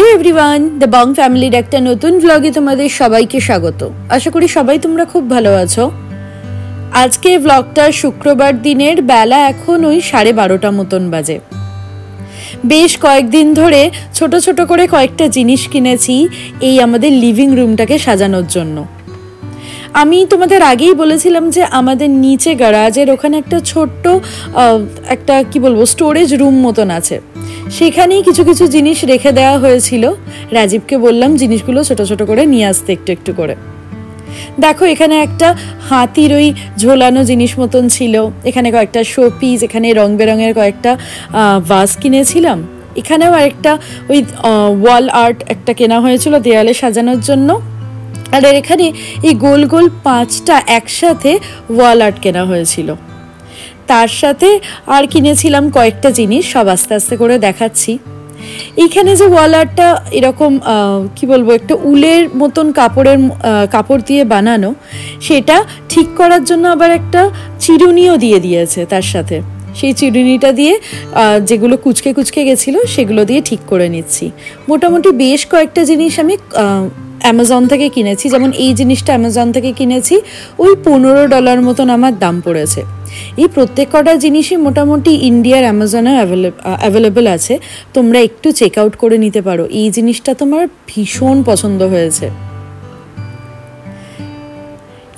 Hello everyone, the Bong ফ্যামিলির একটা নতুন ব্লগে তোমাদের সবাইকে স্বাগত। আশা করি সবাই তোমরা খুব ভালো আছো। আজকে ব্লগটা শুক্রবার দিনের বেলা এখন ওই 12:30 মতন বাজে। বেশ কয়েকদিন ধরে ছোট ছোট করে কয়েকটা জিনিস কিনেছি এই আমাদের লিভিং রুমটাকে সাজানোর জন্য। আমি তোমাদের আগেই বলেছিলাম যে আমাদের নিচে গ্যারাজের ওখানে একটা ছোট্ট একটা কি বলবো স্টোরেজ রুম মতন আছে, সেখানেই কিছু কিছু জিনিস রেখে দেওয়া হয়েছিল। রাজীবকে বললাম জিনিসগুলো ছোট ছোট করে নিয়ে আসতে একটু একটু করে। দেখো এখানে একটা হাতির ওই ঝোলানো জিনিস মতন ছিল, এখানে কয়েকটা শো পিস, এখানে রং বেরঙের কয়েকটা ভাস কিনেছিলাম, এখানেও আরেকটা ওই ওয়াল আর্ট একটা কেনা হয়েছিল দেয়ালে সাজানোর জন্য। আর এখানে এই গোল গোল 5টা একসাথে ওয়াল আর্ট কেনা হয়েছিল। তার সাথে আর কিনেছিলাম কয়েকটা জিনিস, সব আস্তে আস্তে করে দেখাচ্ছি। এইখানে যে ওয়াল আর্টটা এরকম কি বলবো একটা উলের মতন কাপড় দিয়ে বানানো, সেটা ঠিক করার জন্য আবার একটা চিরুনিও দিয়ে দিয়েছে তার সাথে। সেই চিরুনিটা দিয়ে যেগুলো কুচকে কুচকে গেছিলো সেগুলো দিয়ে ঠিক করে নিচ্ছি। মোটামুটি বেশ কয়েকটা জিনিস আমি অ্যামাজন থেকে কিনেছি। যেমন এই জিনিসটা অ্যামাজন থেকে কিনেছি, ওই $15 মতন আমার দাম পড়েছে। এই প্রত্যেক কটা জিনিসই মোটামুটি ইন্ডিয়ার অ্যামাজনে অ্যাভেলেবেল আছে, তোমরা একটু চেক আউট করে নিতে পারো। এই জিনিসটা তোমার ভীষণ পছন্দ হয়েছে।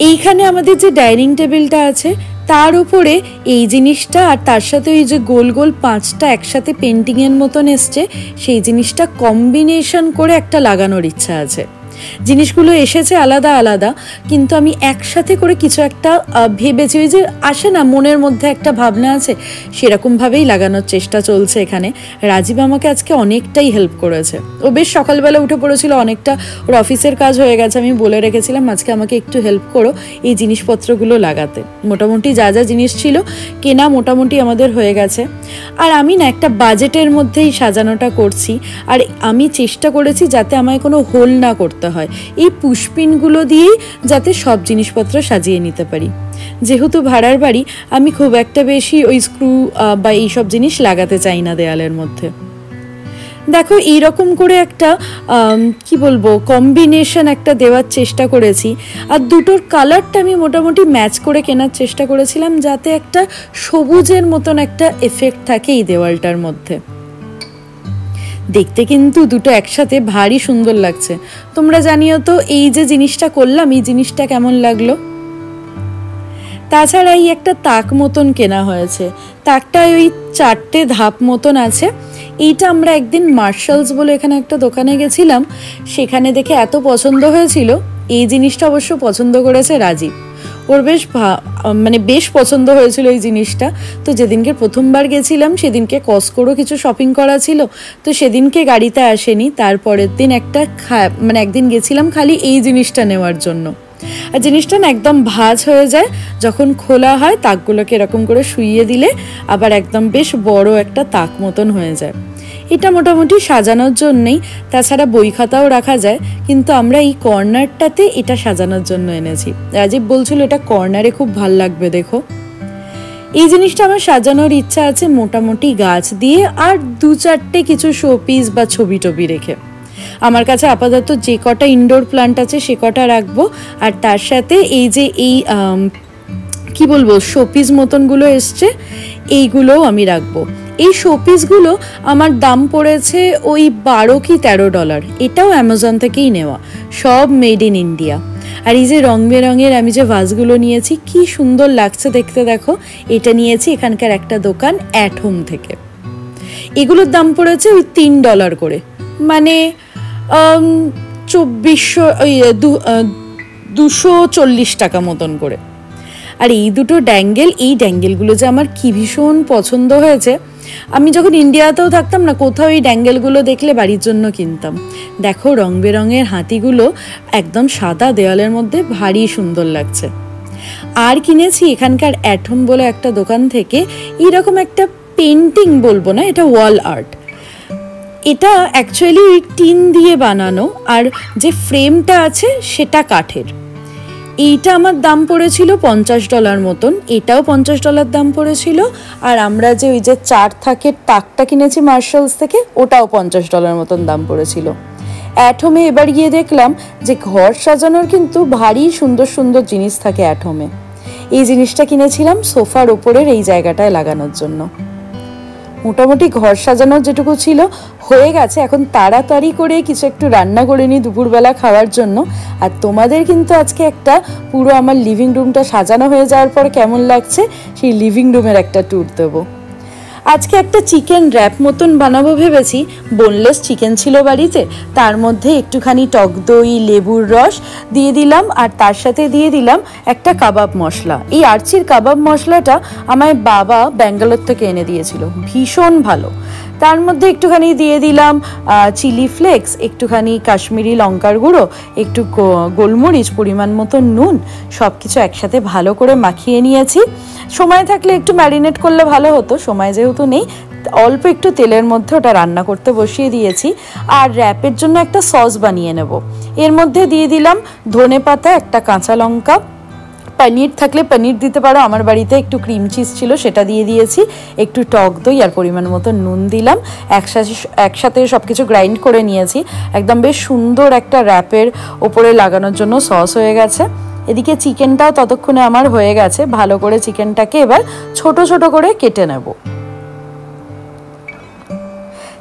এইখানে আমাদের যে ডাইনিং টেবিলটা আছে তার উপরে এই জিনিসটা, আর তার সাথে ওই যে গোল গোল 5টা একসাথে পেন্টিংয়ের মতন এসছে, সেই জিনিসটা কম্বিনেশন করে একটা লাগানোর ইচ্ছা আছে। জিনিসগুলো এসেছে আলাদা আলাদা, কিন্তু আমি একসাথে করে কিছু একটা ভেবেছি। ওই যে আসে না মনের মধ্যে একটা ভাবনা আছে, সেরকমভাবেই লাগানোর চেষ্টা চলছে এখানে। রাজীব আমাকে আজকে অনেকটাই হেল্প করেছে। ও বেশ সকালবেলা উঠে পড়েছিল, অনেকটা ওর অফিসের কাজ হয়ে গেছে। আমি বলে রেখেছিলাম আজকে আমাকে একটু হেল্প করো এই জিনিসপত্রগুলো লাগাতে। মোটামুটি যা যা জিনিস ছিল কেনা মোটামুটি আমাদের হয়ে গেছে। আর আমি না একটা বাজেটের মধ্যেই সাজানোটা করছি, আর আমি চেষ্টা করেছি যাতে আমায় কোনো হোল না করতে হয়। এই পুশপিনগুলো দিয়েই যাতে সব জিনিসপত্র সাজিয়ে নিতে পারি। যেহেতু ভাড়ার বাড়ি, আমি খুব একটা বেশি ওই স্ক্রু বা এইসব জিনিস লাগাতে চাই না দেয়ালের মধ্যে। দেখো এইরকম করে একটা কি বলবো কম্বিনেশন একটা দেওয়ার চেষ্টা করেছি। আর দুটোর কালারটা আমি মোটামুটি ম্যাচ করে কেনার চেষ্টা করেছিলাম, যাতে একটা সবুজের মতন একটা এফেক্ট থাকে এই দেওয়ালটার মধ্যে। দেখতে কিন্তু দুটো একসাথে ভারী সুন্দর লাগছে। তোমরা জানিও তো এই যে জিনিসটা করলাম, এই জিনিসটা কেমন লাগলো। তাছাড়া এই একটা তাক মতন কেনা হয়েছে, তাকটায় ওই 4টে ধাপ মতন আছে। এইটা আমরা একদিন মার্শালস বলে এখানে একটা দোকানে গেছিলাম, সেখানে দেখে এত পছন্দ হয়েছিল। এই জিনিসটা অবশ্য পছন্দ করেছে রাজীব, ওর বেশ পছন্দ হয়েছিল এই জিনিসটা। তো যেদিনকে প্রথমবার গেছিলাম সেদিনকে কসকোরও কিছু শপিং করা ছিল, তো সেদিনকে গাড়িতে আসেনি। তারপরের দিন একদিন গেছিলাম খালি এই জিনিসটা নেওয়ার জন্য। আর জিনিসটা না একদম ভাঁজ হয়ে যায়, যখন খোলা হয় তাকগুলোকে এরকম করে শুইয়ে দিলে আবার একদম বেশ বড় একটা তাক মতন হয়ে যায়। এটা মোটামুটি সাজানোর জন্যই, তাছাড়া বই খাতাও রাখা যায়, কিন্তু আমরা এই কর্নারটাতে এটা সাজানোর জন্য এনেছি। রাজীব বলছিল এটা কর্নারে খুব ভাল লাগবে। দেখো এই জিনিসটা আমার সাজানোর ইচ্ছা আছে মোটামুটি গাছ দিয়ে, আর 2-4টে কিছু শোপিস বা ছবি টবি রেখে। আমার কাছে আপাতত যে কটা ইনডোর প্লান্ট আছে সে কটা রাখবো, আর তার সাথে এই যে এই কি বলবো শোপিস মতনগুলো এসছে এইগুলোও আমি রাখবো। এই শোপিসগুলো আমার দাম পড়েছে ওই $12 কি $13। এটাও অ্যামাজন থেকেই নেওয়া, সব মেড ইন ইন্ডিয়া। আর এই যে রং বেরঙের আমি যে ভাসগুলো নিয়েছি, কি সুন্দর লাগছে দেখতে। দেখো এটা নিয়েছি এখানকার একটা দোকান অ্যাট হোম থেকে। এগুলোর দাম পড়েছে ওই $3 করে, মানে 240 টাকা মতন করে। আর এই দুটো এই ড্যাঙ্গেলগুলো যে আমার কি ভীষণ পছন্দ হয়েছে। আমি যখন ইন্ডিয়াতেও থাকতাম না, কোথাও এই ড্যাঙ্গেলগুলো দেখলে বাড়ির জন্য কিনতাম। দেখো রং বেরঙের হাতিগুলো একদম সাদা দেওয়ালের মধ্যে ভারী সুন্দর লাগছে। আর কিনেছি এখানকার অ্যাট হোম বলে একটা দোকান থেকে এরকম একটা পেন্টিং বলবো না, এটা ওয়াল আর্ট। এটা অ্যাকচুয়ালি টিন দিয়ে বানানো, আর যে ফ্রেমটা আছে সেটা কাঠের। এইটা আমার দাম পড়েছিল $50 মতন, এটাও $50 দাম পড়েছিল। আর আমরা যে ওই যে 4 থাকের তাকটা কিনেছি মার্শালস থেকে, ওটাও $50 মতন দাম পড়েছিল। অ্যাটমে এবার গিয়ে দেখলাম যে ঘর সাজানোর কিন্তু ভারী সুন্দর সুন্দর জিনিস থাকে অ্যাটমে। এই জিনিসটা কিনেছিলাম সোফার ওপরের এই জায়গাটায় লাগানোর জন্য। মোটামুটি ঘর সাজানোর যেটুকু ছিল হয়ে গেছে, এখন তাড়াতাড়ি করে কিছু একটু রান্না করে নিই দুপুরবেলা খাওয়ার জন্য। আর তোমাদের কিন্তু আজকে একটা পুরো আমার লিভিং রুমটা সাজানো হয়ে যাওয়ার পর কেমন লাগছে সেই লিভিং রুমের একটা ট্যুর দেবো। আজকে একটা চিকেন র্যাপ মতন বানাবো ভেবেছি। বোনলেস চিকেন ছিল বাড়িতে, তার মধ্যে একটুখানি টক দই, লেবুর রস দিয়ে দিলাম, আর তার সাথে দিয়ে দিলাম একটা কাবাব মশলা। এই আরচির কাবাব মশলাটা আমায় বাবা ব্যাঙ্গালোর থেকে এনে দিয়েছিল, ভীষণ ভালো। তার মধ্যে একটুখানি দিয়ে দিলাম চিলি ফ্লেক্স, একটুখানি কাশ্মীরি লঙ্কার গুঁড়ো, একটু গোলমরিচ, পরিমাণ মতো নুন, সব কিছু একসাথে ভালো করে মাখিয়ে নিয়েছি। সময় থাকলে একটু ম্যারিনেট করলে ভালো হতো, সময় যেহেতু নেই অল্প একটু তেলের মধ্যে ওটা রান্না করতে বসিয়ে দিয়েছি। আর র্যাপের জন্য একটা সস বানিয়ে নেব। এর মধ্যে দিয়ে দিলাম ধনেপাতা, একটা কাঁচা লঙ্কা, পনির থাকলে পনির দিতে পারো, আমার বাড়িতে একটু ক্রিম চিজ ছিল সেটা দিয়ে দিয়েছি, একটু টক দই আর পরিমাণ মতো নুন দিলাম। একসাথে সব কিছু গ্রাইন্ড করে নিয়েছি। একদম বেশ সুন্দর একটা র্যাপের ওপরে লাগানোর জন্য সস হয়ে গেছে। এদিকে চিকেনটাও ততক্ষণে আমার হয়ে গেছে। ভালো করে চিকেনটাকে এবার ছোট ছোট করে কেটে নেব।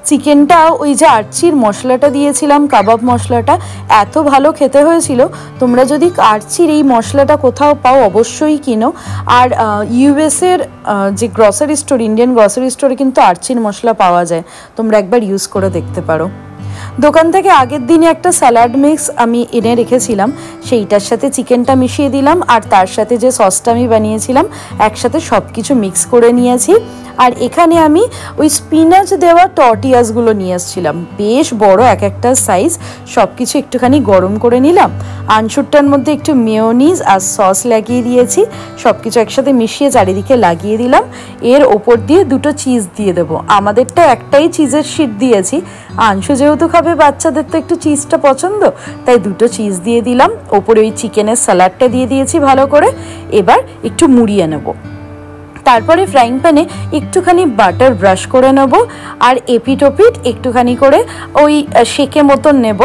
চিকেনটা ওই যে আরচির মশলাটা দিয়েছিলাম, কাবাব মশলাটা, এত ভালো খেতে হয়েছিল। তোমরা যদি আরচির এই মশলাটা কোথাও পাও অবশ্যই কিনো। আর ইউএসের যে গ্রসারি স্টোর, ইন্ডিয়ান গ্রসারি স্টোরে কিন্তু আরচির মশলা পাওয়া যায়, তোমরা একবার ইউজ করে দেখতে পারো। দোকান থেকে আগের দিনে একটা স্যালাড মিক্স আমি এনে রেখেছিলাম, সেইটার সাথে চিকেনটা মিশিয়ে দিলাম, আর তার সাথে যে সসটা আমি বানিয়েছিলাম একসাথে সব কিছু মিক্স করে নিয়েছি। আর এখানে আমি ওই স্পিনাচ দেওয়া টর্টিয়াসগুলো নিয়ে এসেছিলাম, বেশ বড় এক একটা সাইজ। সব কিছু একটুখানি গরম করে নিলাম, আনসুরটার মধ্যে একটু মেয়োনিজ আর সস লাগিয়ে দিয়েছি, সব কিছু একসাথে মিশিয়ে চারিদিকে লাগিয়ে দিলাম। এর ওপর দিয়ে দুটো চিজ দিয়ে দেবো। আমাদেরটা একটাই চিজের শিট দিয়েছি, আংশু যেহেতু খাবে, বাচ্চাদের তো একটু চিজটা পছন্দ, তাই দুটো চিজ দিয়ে দিলাম। ওপরে ওই চিকেনের স্যালাডটা দিয়ে দিয়েছি ভালো করে। এবার একটু মুড়িয়ে নেব। তারপরে ফ্রাইং প্যানে একটুখানি বাটার ব্রাশ করে নেব, আর এপিট ওপিট একটুখানি করে ওই শেকে মতন নেব,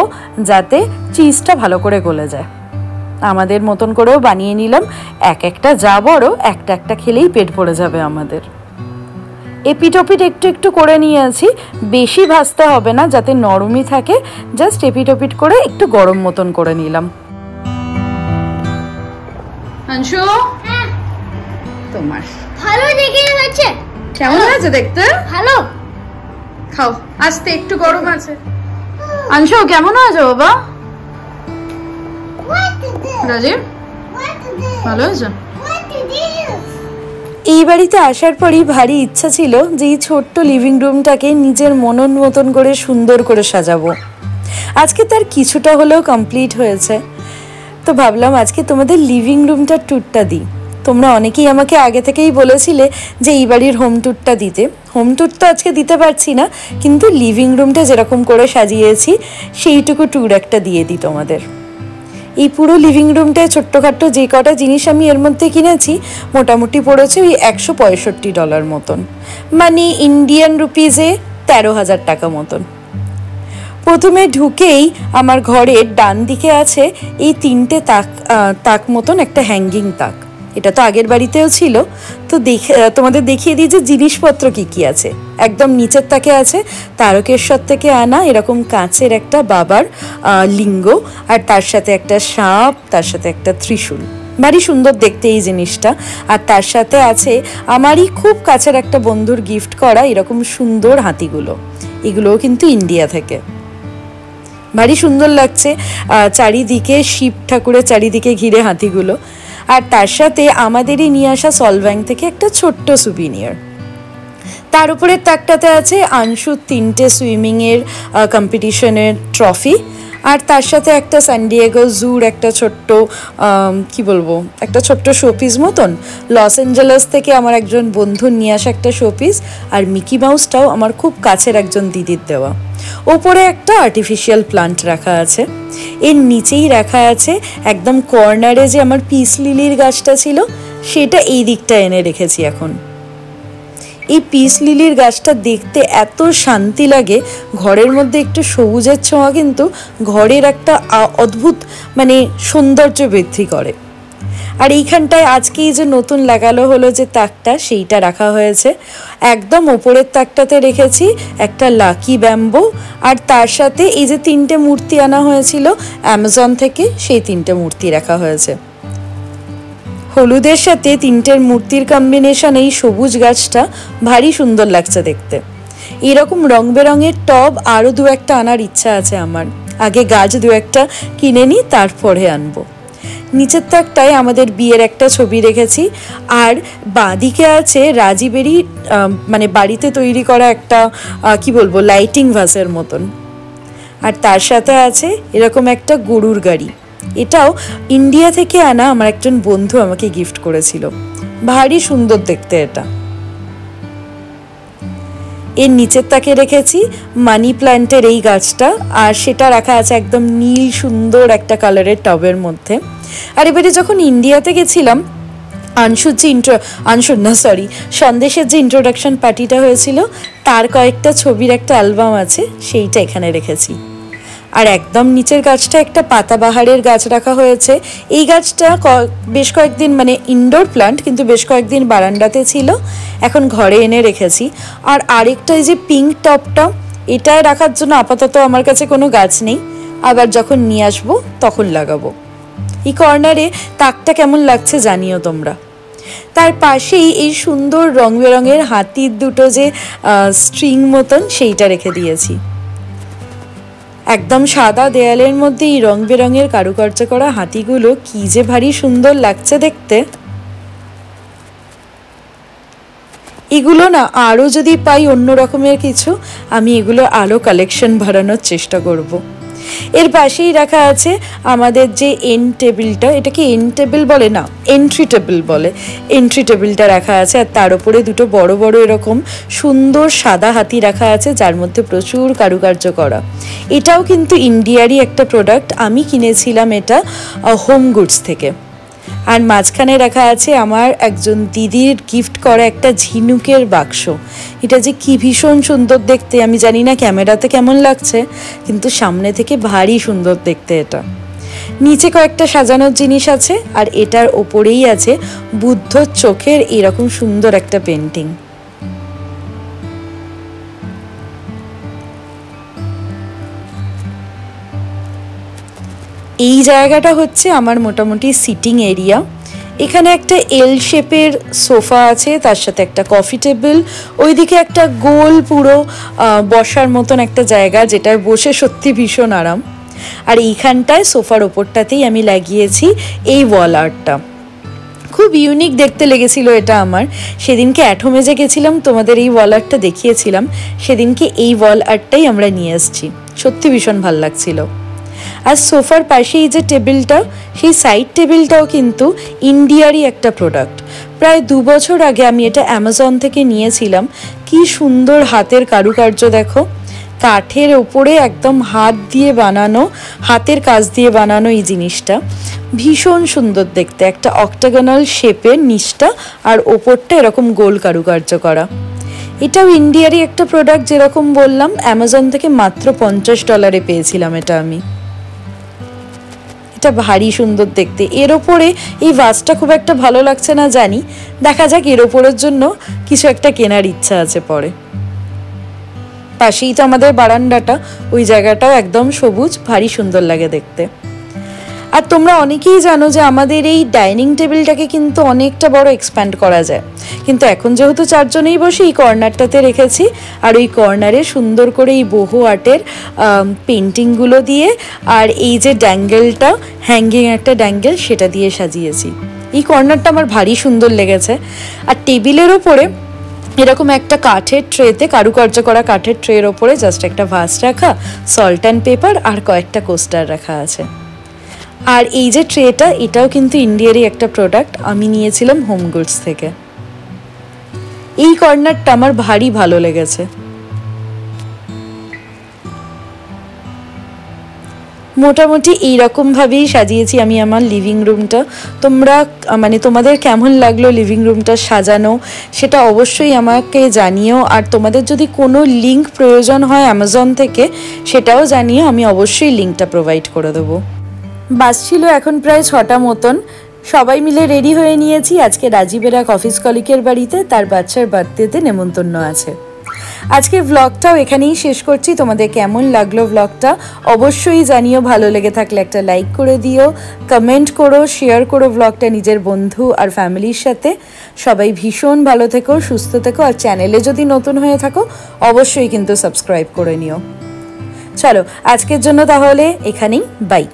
যাতে চিজটা ভালো করে গলে যায়। আমাদের মতন করেও বানিয়ে নিলাম। এক একটা যা বড়, একটা একটা খেলেই পেট ভরে যাবে আমাদের। এপিট ওপিট একটু একটু করে নিয়েছি, বেশি ভাজতে হবে না, যাতে নরমই থাকে। জাস্ট এপিট ওপিট করে একটু গরম মতন করে নিলাম। আংশু, তোমার ভালো দেখে হচ্ছে, কেমন আছে দেখতে? ভালো। খাও, আস্তে, একটু গরম আছে। আংশু কেমন আছো বাবা? রাজীব ভালো আছো? এই বাড়িতে আসার পরই ভারী ইচ্ছা ছিল যে এই ছোট্ট লিভিং রুমটাকে নিজের মনন মতন করে সুন্দর করে সাজাবো। আজকে তার কিছুটা হলেও কমপ্লিট হয়েছে। তো ভাবলাম আজকে তোমাদের লিভিং রুমটার ট্যুরটা দিই। তোমরা অনেকেই আমাকে আগে থেকেই বলেছিলে যে এই বাড়ির হোম ট্যুরটা দিতে। হোম ট্যুর তো আজকে দিতে পারছি না, কিন্তু লিভিং রুমটা যেরকম করে সাজিয়েছি সেইটুকু ট্যুর একটা দিয়ে দিই তোমাদের। এই পুরো লিভিং রুমটায় ছোট্টখাট্ট যে কটা জিনিস আমি এর মধ্যে কিনেছি মোটামুটি পড়েছে ওই $165 মতন, মানে ইন্ডিয়ান রুপিজে 13,000 টাকা মতন। প্রথমে ঢুকেই আমার ঘরের ডান দিকে আছে এই 3টে তাক মতন একটা হ্যাঙ্গিং তাক। এটা তো আগের বাড়িতেও ছিল। তো তোমাদের দেখিয়ে দিই যে জিনিসপত্র কি আছে। একদম নিচের তাকে আছে তারকেশ্বর থেকে আনা এরকম কাঁচের একটা বাবার লিঙ্গ, আর তার সাথে একটা সাপ, তার সাথে একটা ত্রিশূল। ভারী সুন্দর দেখতে এই জিনিসটা। আর তার সাথে আছে আমারই খুব কাছের একটা বন্ধুর গিফট করা এরকম সুন্দর হাতিগুলো। এগুলোও কিন্তু ইন্ডিয়া থেকে। ভারী সুন্দর লাগছে, চারিদিকে শিব ঠাকুরের চারিদিকে ঘিরে হাতিগুলো। আর তার সাথে আমাদেরই নিয়ে আসা সলভ্যাং থেকে একটা ছোট্ট সুভিনিয়ার। তার উপরের তাকটাতে আছে আংশুর 3টে সুইমিংয়ের কম্পিটিশনের ট্রফি, আর তার সাথে একটা সানডিয়েগো জুর একটা ছোট্ট কি বলবো একটা ছোট্ট শোপিস মতন, লস অ্যাঞ্জেলেস থেকে আমার একজন বন্ধু নিয়ে আসা একটা শোপিস, আর মিকি মাউসটাও আমার খুব কাছের একজন দিদির দেওয়া। ওপরে একটা আর্টিফিশিয়াল প্লান্ট রাখা আছে, এর নিচেই রাখা আছে একদম কর্নারে যে আমার পিস লিলির গাছটা ছিল সেটা এই দিকটা এনে রেখেছি। এখন এই পিস লিলির গাছটা দেখতে এত শান্তি লাগে, ঘরের মধ্যে একটু সবুজের ছোঁয়া কিন্তু ঘরের একটা অদ্ভুত মানে সৌন্দর্য বৃদ্ধি করে। আর এইখানটায় আজকে এই যে নতুন লাগালো হলো যে তাকটা, সেইটা রাখা হয়েছে। একদম ওপরের তাকটাতে রেখেছি একটা লাকি ব্যাম্বো, আর তার সাথে এই যে 3টে মূর্তি আনা হয়েছিল অ্যামাজন থেকে, সেই 3টে মূর্তি রাখা হয়েছে। হলুদের সাথে 3টের মূর্তির কম্বিনেশন এই সবুজ গাছটা ভারী সুন্দর লাগছে দেখতে। এরকম রং বেরঙের টব আরও 2-1টা আনার ইচ্ছা আছে আমার, আগে গাছ 2-1টা কিনে নিই তারপরে আনবো। নিচের তাকটায় আমাদের বিয়ের একটা ছবি রেখেছি, আর বাঁদিকে আছে রাজীবেরই মানে বাড়িতে তৈরি করা একটা কি বলবো লাইটিং ভাসের মতন, আর তার সাথে আছে এরকম একটা গরুর গাড়ি। এটাও ইন্ডিয়া থেকে আনা, আমার একজন বন্ধু আমাকে গিফট করেছিল, ভারী সুন্দর দেখতে এটা। এর নিচের তাকে রেখেছি মানি প্ল্যান্টের এই গাছটা, আর সেটা রাখা আছে একদম নীল সুন্দর একটা কালারের টবের মধ্যে। আর এবারে যখন ইন্ডিয়াতে গেছিলাম সন্দেশের যে ইন্ট্রোডাকশন পার্টিটা হয়েছিল তার কয়েকটা ছবির একটা অ্যালবাম আছে, সেইটা এখানে রেখেছি। আর একদম নিচের গাছটা একটা পাতাবাহারের গাছ রাখা হয়েছে। এই গাছটা বেশ কয়েকদিন মানে ইনডোর প্ল্যান্ট, কিন্তু বেশ কয়েকদিন বারান্দাতে ছিল, এখন ঘরে এনে রেখেছি। আর আরেকটা এই যে পিঙ্ক টপটা, এটায় রাখার জন্য আপাতত আমার কাছে কোনো গাছ নেই, আবার যখন নিয়ে আসবো তখন লাগাবো। এই কর্নারে তাকটা কেমন লাগছে জানিও তোমরা। তার পাশেই এই সুন্দর রং বেরঙের হাতির দুটো যে স্ট্রিং মতন, সেইটা রেখে দিয়েছি। একদম সাদা দেয়ালের মধ্যে এই রং বেরঙের কারুকার্য করা হাতিগুলো কি যে ভারী সুন্দর লাগছে দেখতে। এগুলো না আরও যদি পাই অন্য রকমের কিছু, আমি এগুলো আরও কালেকশন বাড়ানোর চেষ্টা করব। এর পাশেই রাখা আছে আমাদের যে এন্ড টেবিলটা, এটাকে এন্ড টেবিল বলে না, এন্ট্রি টেবিল বলে, এন্ট্রি টেবিলটা রাখা আছে। আর তার উপরে 2টো বড় বড় এরকম সুন্দর সাদা হাতি রাখা আছে, যার মধ্যে প্রচুর কারুকার্য করা। এটাও কিন্তু ইন্ডিয়ারই একটা প্রোডাক্ট, আমি কিনেছিলাম এটা হোম গুডস থেকে। আর মাঝখানে রাখা আছে আমার একজন দিদির গিফট করা একটা ঝিনুকের বাক্স। এটা যে কি ভীষণ সুন্দর দেখতে, আমি জানি না ক্যামেরাতে কেমন লাগছে, কিন্তু সামনে থেকে ভারী সুন্দর দেখতে এটা। নিচে কয়েকটা সাজানোর জিনিস আছে, আর এটার ওপরেই আছে বুদ্ধর চোখের এরকম সুন্দর একটা পেন্টিং। এই জায়গাটা হচ্ছে আমার মোটামুটি সিটিং এরিয়া। এখানে একটা এল শেপের সোফা আছে, তার সাথে একটা কফি টেবিল, ওইদিকে একটা গোল পুরো বসার মতন একটা জায়গা, যেটার বসে সত্যি ভীষণ আরাম। আর এইখানটায় সোফার ওপরটাতেই আমি লাগিয়েছি এই ওয়াল আর্টটা, খুব ইউনিক দেখতে লেগেছিল এটা আমার। সেদিনকে অ্যাটমে যে গেছিলাম তোমাদের এই ওয়াল আর্টটা দেখিয়েছিলাম, সেদিনকে এই ওয়াল আর্টটাই আমরা নিয়ে এসেছি, সত্যি ভীষণ ভালো লাগছিল। আর সোফার পাশে এই যে টেবিলটা, সেই সাইড টেবিলটাও কিন্তু ইন্ডিয়ারই একটা প্রোডাক্ট। প্রায় 2 বছর আগে আমি এটা অ্যামাজন থেকে নিয়েছিলাম। কি সুন্দর হাতের কারুকার্য দেখো, কাঠের ওপরে একদম হাত দিয়ে বানানো, হাতের কাজ দিয়ে বানানো এই জিনিসটা ভীষণ সুন্দর দেখতে। একটা অক্টাগনাল শেপের নিচটা, আর ওপরটা এরকম গোল কারুকার্য করা। এটাও ইন্ডিয়ারই একটা প্রোডাক্ট, যেরকম বললাম অ্যামাজন থেকে মাত্র $50 পেয়েছিলাম এটা আমি। এটা ভারী সুন্দর দেখতে। এর ওপরে এই ভাসটা খুব একটা ভালো লাগছে না জানি, দেখা যাক, এর ওপরের জন্য কিছু একটা কেনার ইচ্ছা আছে পরে। পাশেই তো আমাদের বারান্দাটা, ওই জায়গাটাও একদম সবুজ, ভারী সুন্দর লাগে দেখতে। আর তোমরা অনেকেই জানো যে আমাদের এই ডাইনিং টেবিলটাকে কিন্তু অনেকটা বড় এক্সপ্যান্ড করা যায়, কিন্তু এখন যেহেতু 4 জনেই বসে এই কর্নারটাতে রেখেছি। আর ওই কর্নারে সুন্দর করে এই বহু আর্টের পেন্টিংগুলো দিয়ে, আর এই যে ড্যাঙ্গেলটা, হ্যাঙ্গিং একটা ড্যাঙ্গেল, সেটা দিয়ে সাজিয়েছি। এই কর্নারটা আমার ভারী সুন্দর লেগেছে। আর টেবিলের ওপরে এরকম একটা কাঠের ট্রেতে, কারুকার্য করা কাঠের ট্রের ওপরে জাস্ট একটা ভাস রাখা, সল্ট অ্যান্ড পেপার আর কয়েকটা কোস্টার রাখা আছে। আর এই যে ট্রেটা, এটাও কিন্তু ইন্ডিয়ারই একটা প্রোডাক্ট, আমি নিয়েছিলাম হোম গুডস থেকে। এই কর্নারটা আমার ভারী ভালো লেগেছে। মোটামুটি এইরকমভাবেই সাজিয়েছি আমি আমার লিভিং রুমটা। তোমরা তোমাদের কেমন লাগলো লিভিং রুমটা সাজানো, সেটা অবশ্যই আমাকে জানিও। আর তোমাদের যদি কোনো লিঙ্ক প্রয়োজন হয় অ্যামাজন থেকে, সেটাও জানিও, আমি অবশ্যই লিঙ্কটা প্রোভাইড করে দেবো। বাজছিল এখন প্রায় 6টা মতন। সবাই মিলে রেডি হয়ে নিয়েছি। আজকে রাজীবের এক অফিস কলিগের বাড়িতে তার বাচ্চার বার্থডেতে নেমন্তন্ন আছে। আজকের ব্লগটাও এখানেই শেষ করছি। তোমাদের কেমন লাগলো ব্লগটা অবশ্যই জানিও। ভালো লেগে থাকলে একটা লাইক করে দিও, কমেন্ট করো, শেয়ার করো ব্লগটা নিজের বন্ধু আর ফ্যামিলির সাথে। সবাই ভীষণ ভালো থেকো, সুস্থ থেকো। আর চ্যানেলে যদি নতুন হয়ে থাকো অবশ্যই কিন্তু সাবস্ক্রাইব করে নিও। চলো আজকের জন্য তাহলে এখানেই বাই।